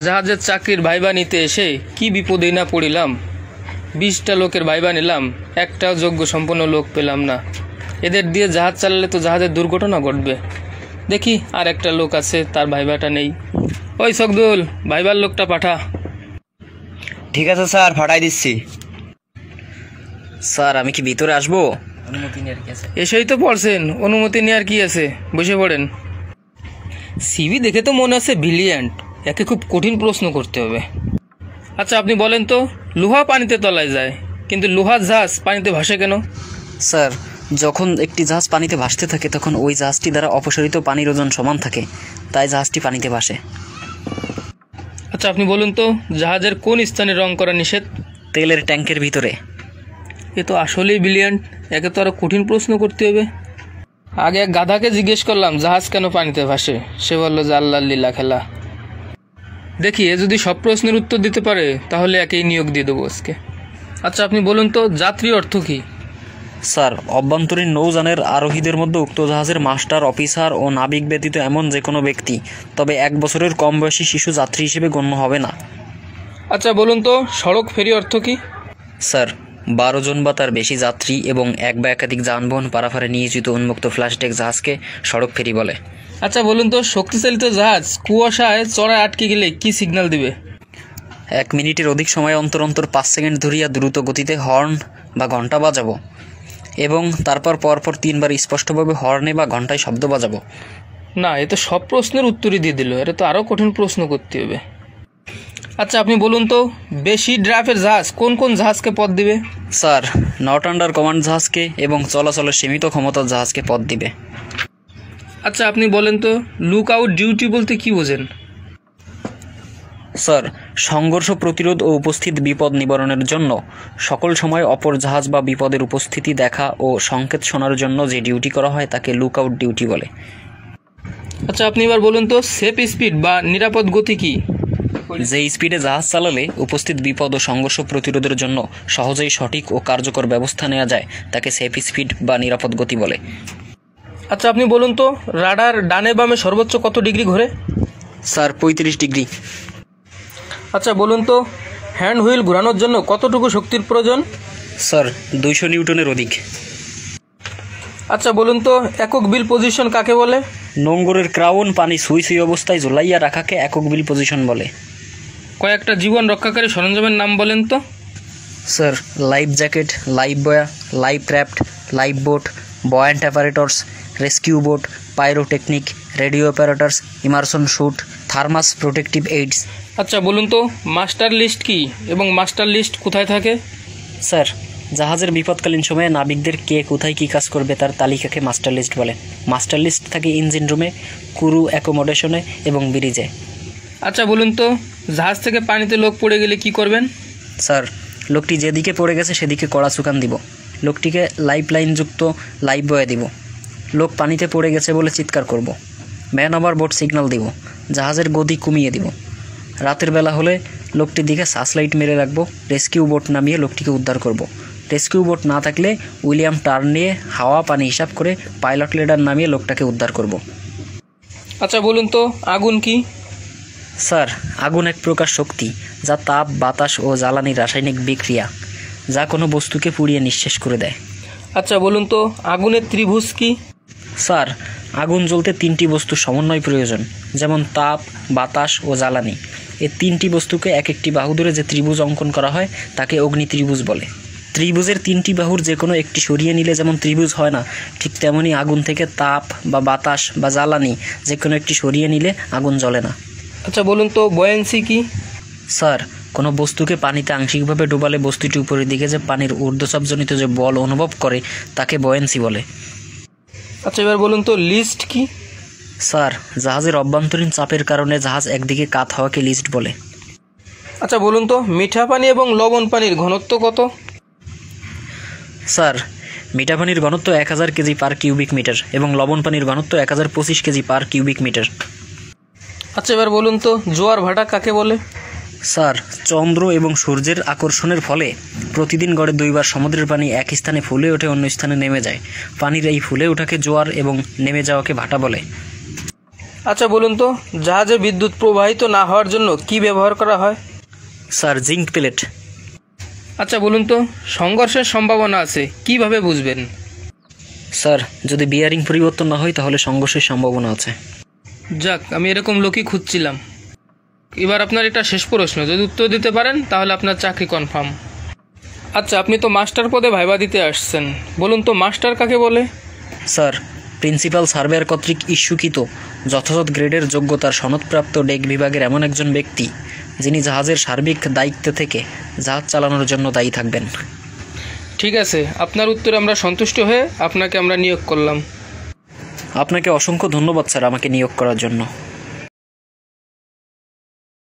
জাহাজের চাকরির ভাইবা নিতে এসে কি বিপদেই না পড়িলাম। 20টা লোকের ভাইবা নিলাম, একটাও যোগ্য সম্পন্ন লোক পেলাম না। এদের দিয়ে জাহাজ চালালে তো জাহাজের দুর্ঘটনা ঘটবে। দেখি আর একটা লোক আছে, তার ভাইবাটা নেই। ওই সকদুল, ভাইবার লোকটা পাঠা। ঠিক আছে স্যার, পাঠাই দিচ্ছি। স্যার আমি কি ভিতরে আসবো? অনুমতি নেওয়ার কি আছে? এসেই তো পড়ছেন, অনুমতি নেওয়ার কি আছে, বসে পড়েন। সিভি দেখে তো মনে আছে ব্রিলিয়ান্ট, একে খুব কঠিন প্রশ্ন করতে হবে। আচ্ছা আপনি বলেন তো, লোহা পানিতে তলায় যায়, কিন্তু লোহার জাহাজ পানিতে ভাসে কেন? স্যার, যখন একটি জাহাজ পানিতে ভাসতে থাকে তখন ওই জাহাজটি দ্বারা অপসারিত পানির ওজন সমান থাকে, তাই জাহাজটি পানিতে ভাসে। আচ্ছা আপনি বলুন তো, জাহাজের কোন স্থানে রং করা নিষেধ? তেলের ট্যাঙ্কের ভিতরে। এ তো আসলেই ব্রিলিয়ান্ট, একে তো আরো কঠিন প্রশ্ন করতে হবে। আগে এক গাধাকে জিজ্ঞেস করলাম জাহাজ কেন পানিতে ভাসে, সে বলল যে আল্লাহর লীলা খেলা। দেখি এ যদি সব প্রশ্নের উত্তর দিতে পারে তাহলে একেই নিয়োগ দিয়ে দেবো আজকে। আচ্ছা আপনি বলুন তো, যাত্রী অর্থ কী? স্যার, অভ্যন্তরীণ নৌযানের আরোহীদের মধ্যে উক্ত জাহাজের মাস্টার, অফিসার ও নাবিক ব্যতীত এমন যে কোনো ব্যক্তি, তবে 1 বছরের কম বয়সী শিশু যাত্রী হিসেবে গণ্য হবে না। আচ্ছা বলুন তো, সড়ক ফেরি অর্থ কী? স্যার, 12 জন বা তার বেশি যাত্রী এবং এক বা একাধিক যানবাহন পারাপারে নিয়োজিত উন্মুক্ত ফ্ল্যাশডেক জাহাজকে সড়ক ফেরি বলে। আচ্ছা বলুন তো, শক্তিচালিত জাহাজ কুয়াশায় চড়ায় আটকে গেলে কি সিগন্যাল দিবে? 1 মিনিটের অধিক সময় অন্তর অন্তর 5 সেকেন্ড ধরিয়া দ্রুত গতিতে হর্ন বা ঘণ্টা বাজাবো, এবং তারপর পরপর 3 বার স্পষ্টভাবে হর্নে বা ঘণ্টায় শব্দ বাজাবো। না, এ তো সব প্রশ্নের উত্তরই দিয়ে দিল, এটা তো আরও কঠিন প্রশ্ন করতে হবে। আচ্ছা আপনি বলুন তো, বেশি ড্রাফের জাহাজ কোন কোন জাহাজকে পথ দিবে? স্যার, নট আন্ডার কমান্ড জাহাজকে এবং চলাচলের সীমিত ক্ষমতার জাহাজকে পথ দিবে। আচ্ছা আপনি বলেন তো, লুক আউট ডিউটি বলতে কি বোঝেন? স্যার, সংঘর্ষ প্রতিরোধ ও উপস্থিত বিপদ নিবারণের জন্য সকল সময় অপর জাহাজ বা বিপদের উপস্থিতি দেখা ও সংকেত শোনার জন্য যে ডিউটি করা হয় তাকে লুক আউট ডিউটি বলে। আচ্ছা আপনি এবার বলুন তো, সেফ স্পিড বা নিরাপদ গতি কি? যে স্পিডে জাহাজ চালালে উপস্থিত বিপদ ও সংঘর্ষ প্রতিরোধের জন্য সহজেই সঠিক ও কার্যকর ব্যবস্থা নেওয়া যায় তাকে সেফ স্পিড বা নিরাপদ গতি বলে। আচ্ছা আপনি বলুন তো, রাডার ডানে বামে সর্বোচ্চ কত ডিগ্রি ঘোরে? Sir, 35 degree. আচ্ছা বলুন তো, হ্যান্ড হুইল ঘোরানোর জন্য কতটুকু শক্তির প্রয়োজন? স্যার, 200 নিউটনের অধিক। আচ্ছা বলুন তো, একক বিল পজিশন কাকে বলে? নোঙ্গরের ক্রাউন পানি সুই সুই অবস্থায় ঝুলাইয়া রাখাকে একক বিল পজিশন বলে। কয়েকটা জীবন রক্ষাকারী সরঞ্জামের নাম বলেন তো। Sir, life jacket, life buoy, life raft, life boat, buoyant apparatus, rescue boat, pyrotechnic, radio apparatus, immersion suit, thermal protective aids. আচ্ছা বলুন তো, মাস্টার লিস্ট কি এবং মাস্টার লিস্ট কোথায় থাকে? স্যার, জাহাজের বিপদকালীন সময়ে নাবিকদের কে কোথায় কী কাজ করবে তার তালিকাকে মাস্টার লিস্ট বলে। মাস্টার লিস্ট থাকে ইঞ্জিন রুমে, ক্রু অ্যাকোমোডেশনে এবং ব্রিজে। আচ্ছা বলুন তো, জাহাজ থেকে পানিতে লোক পড়ে গেলে কি করবেন? স্যার, লোকটি যেদিকে পড়ে গেছে সেদিকে কড়া চুকান দিব, লোকটিকে লাইফ লাইনযুক্ত লাইফ বয়ে দিব, লোক পানিতে পড়ে গেছে বলে চিৎকার করব, ম্যান ওভার বোট সিগন্যাল দিব, জাহাজের গতি কমিয়ে দিব। রাতের বেলা হলে লোকটির দিকে সার্চ লাইট মেরে রাখবো, রেস্কিউ বোট নামিয়ে লোকটিকে উদ্ধার করব। রেস্কিউ বোট না থাকলে উইলিয়াম টার্ন নিয়ে হাওয়া পানি হিসাব করে পাইলট লেডার নামিয়ে লোকটাকে উদ্ধার করব। আচ্ছা বলুন তো, আগুন কি? স্যার, আগুন এক প্রকার শক্তি যা তাপ, বাতাস ও জ্বালানির রাসায়নিক বিক্রিয়া, যা কোনো বস্তুকে পুড়িয়ে নিঃশেষ করে দেয়। আচ্ছা বলুন তো, আগুনের ত্রিভুজ কি? স্যার, আগুন জ্বলতে 3টি বস্তুর সমন্বয় প্রয়োজন, যেমন তাপ, বাতাস ও জ্বালানি। এই 3টি বস্তুকে এক একটি বাহু ধরে যে ত্রিভুজ অঙ্কন করা হয় তাকে অগ্নি ত্রিভুজ বলে। ত্রিভুজের 3টি বাহুর যে কোনো একটি সরিয়ে নিলে যেমন ত্রিভুজ হয় না, ঠিক তেমনি আগুন থেকে তাপ বা বাতাস বা জ্বালানি যে কোনো একটি সরিয়ে নিলে আগুন জ্বলে না। আচ্ছা বলুন তো, বয়েন্সি কি? স্যার, কোনো বস্তুকে পানিতে আংশিকভাবে ডোবালে বস্তুটি উপরের দিকে যে পানির ঊর্ধ্বচাপজনিত যে বল অনুভব করে তাকে বয়েন্সি বলে। আচ্ছা এবার বলুন তো, লিস্ট কি? স্যার, জাহাজের অভ্যন্তরীণ চাপের কারণে জাহাজ একদিকে কাত হওয়াকে লিস্ট বলে। আচ্ছা বলুন তো, মিঠা পানি এবং লবণ পানির ঘনত্ব কত? স্যার, মিঠা পানির ঘনত্ব 1000 কেজি পার কিউবিক মিটার এবং লবণ পানির ঘনত্ব 1025 কেজি পার কিউবিক মিটার। আচ্ছা এবার বলুন তো, জোয়ার ভাটা কাকে বলে? স্যার, চন্দ্র এবং সূর্যের আকর্ষণের ফলে প্রতিদিন গড়ে 2 বার সমুদ্রের পানি এক স্থানে ফুলে ওঠে অন্য স্থানে নেমে যায়। পানির এই ফুলে ওঠাকে জোয়ার এবং নেমে যাওয়াকে ভাটা বলে। আচ্ছা বলুন তো, জাহাজে বিদ্যুৎ প্রবাহিত না হওয়ার জন্য কি ব্যবহার করা হয়? Sir zinc plate. আচ্ছা বলুন তো, সংঘর্ষের সম্ভাবনা আছে কিভাবে বুঝবেন? স্যার যদি বিয়ারিং পরিবর্তন না হয় তাহলে সংঘর্ষের সম্ভাবনা আছে। যাক, আমি এরকম লোকই খুঁজছিলাম। এবার আপনার এটা শেষ প্রশ্ন, যদি উত্তর দিতে পারেন তাহলে আপনার চাকরি কনফার্ম। আচ্ছা, আপনি তো মাস্টার পদে ভাইবা দিতে আসছেন, বলুন তো মাস্টার কাকে বলে? স্যার প্রিন্সিপাল সার্ভেয়ার কর্তৃক ইস্যুকৃত যথাযথ গ্রেডের যোগ্যতার সনদপ্রাপ্ত ডেক বিভাগের এমন একজন ব্যক্তি যিনি জাহাজের সার্বিক দায়িত্ব থেকে জাহাজ চালানোর জন্য দায়ী থাকবেন। ঠিক আছে, আপনার উত্তরে আমরা সন্তুষ্ট হয়ে আপনাকে আমরা নিয়োগ করলাম। আপনাকে অসংখ্য ধন্যবাদ স্যার আমাকে নিয়োগ করার জন্য।